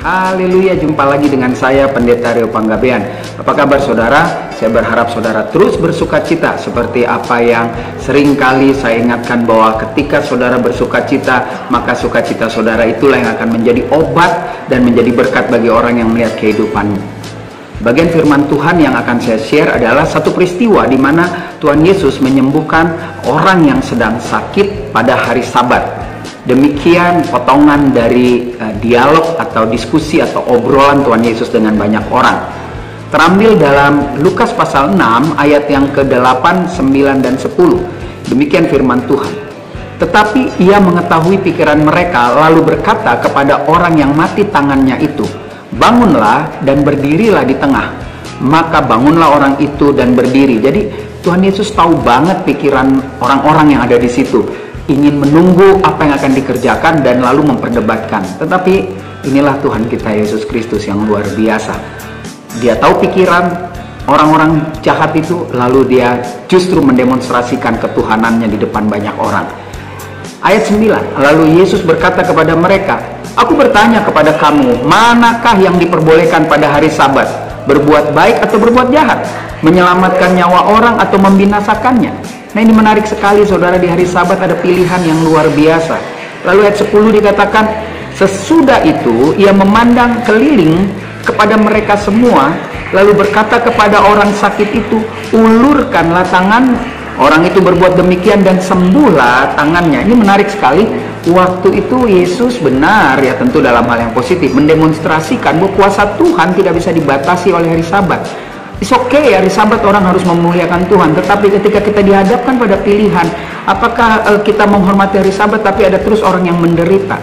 Haleluya, jumpa lagi dengan saya Pendeta Rio Panggabean. Apa kabar saudara? Saya berharap saudara terus bersukacita seperti apa yang sering kali saya ingatkan, bahwa ketika saudara bersukacita, maka sukacita saudara itulah yang akan menjadi obat dan menjadi berkat bagi orang yang melihat kehidupanmu. Bagian firman Tuhan yang akan saya share adalah satu peristiwa di mana Tuhan Yesus menyembuhkan orang yang sedang sakit pada hari Sabat. Demikian potongan dari dialog atau diskusi atau obrolan Tuhan Yesus dengan banyak orang. Terambil dalam Lukas pasal 6 ayat yang ke-8, 9, dan 10. Demikian firman Tuhan. Tetapi ia mengetahui pikiran mereka, lalu berkata kepada orang yang mati tangannya itu, "Bangunlah dan berdirilah di tengah." Maka bangunlah orang itu dan berdiri. Jadi Tuhan Yesus tahu banget pikiran orang-orang yang ada di situ. Ingin menunggu apa yang akan dikerjakan dan lalu memperdebatkan. Tetapi inilah Tuhan kita Yesus Kristus yang luar biasa. Dia tahu pikiran orang-orang jahat itu, lalu dia justru mendemonstrasikan ketuhanannya di depan banyak orang. Ayat 9, lalu Yesus berkata kepada mereka, "Aku bertanya kepada kamu, manakah yang diperbolehkan pada hari Sabat? Berbuat baik atau berbuat jahat? Menyelamatkan nyawa orang atau membinasakannya?" Nah, ini menarik sekali saudara, di hari Sabat ada pilihan yang luar biasa. Lalu ayat 10 dikatakan, sesudah itu ia memandang keliling kepada mereka semua, lalu berkata kepada orang sakit itu, "Ulurkanlah tangan." Orang itu berbuat demikian dan sembuhlah tangannya. Ini menarik sekali. Waktu itu Yesus benar, ya tentu dalam hal yang positif, mendemonstrasikan bahwa kuasa Tuhan tidak bisa dibatasi oleh hari Sabat. It's okay, hari Sabat orang harus memuliakan Tuhan. Tetapi ketika kita dihadapkan pada pilihan, apakah kita menghormati hari Sabat tapi ada terus orang yang menderita?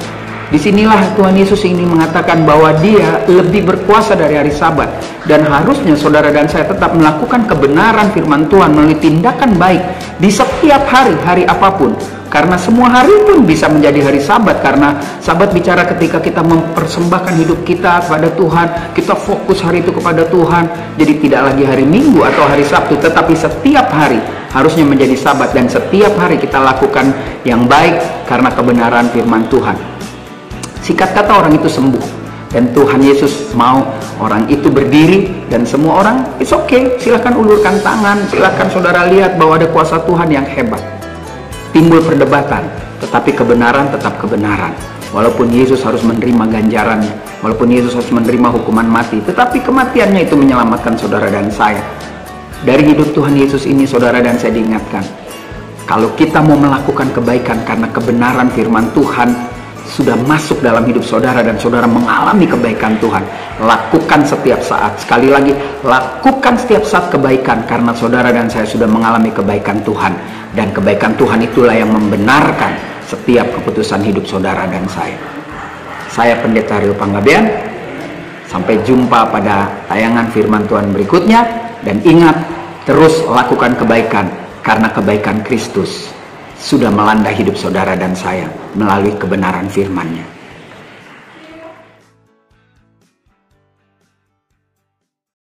Disinilah Tuhan Yesus ingin mengatakan bahwa dia lebih berkuasa dari hari Sabat. Dan harusnya saudara dan saya tetap melakukan kebenaran firman Tuhan melalui tindakan baik di setiap hari, hari apapun. Karena semua hari pun bisa menjadi hari Sabat. Karena Sabat bicara ketika kita mempersembahkan hidup kita kepada Tuhan, kita fokus hari itu kepada Tuhan. Jadi tidak lagi hari Minggu atau hari Sabtu, tetapi setiap hari harusnya menjadi Sabat. Dan setiap hari kita lakukan yang baik karena kebenaran firman Tuhan. Singkat kata, orang itu sembuh. Dan Tuhan Yesus mau orang itu berdiri. Dan semua orang, it's okay, silahkan ulurkan tangan. Silahkan saudara lihat bahwa ada kuasa Tuhan yang hebat. Timbul perdebatan, tetapi kebenaran tetap kebenaran. Walaupun Yesus harus menerima ganjarannya, walaupun Yesus harus menerima hukuman mati, tetapi kematiannya itu menyelamatkan saudara dan saya. Dari hidup Tuhan Yesus ini saudara dan saya diingatkan, kalau kita mau melakukan kebaikan karena kebenaran firman Tuhan sudah masuk dalam hidup saudara dan saudara mengalami kebaikan Tuhan, lakukan setiap saat. Sekali lagi, lakukan setiap saat kebaikan karena saudara dan saya sudah mengalami kebaikan Tuhan. Dan kebaikan Tuhan itulah yang membenarkan setiap keputusan hidup saudara dan saya. Saya Pendeta Rio Panggabean. Sampai jumpa pada tayangan firman Tuhan berikutnya. Dan ingat, terus lakukan kebaikan karena kebaikan Kristus sudah melanda hidup saudara dan saya melalui kebenaran firman-Nya.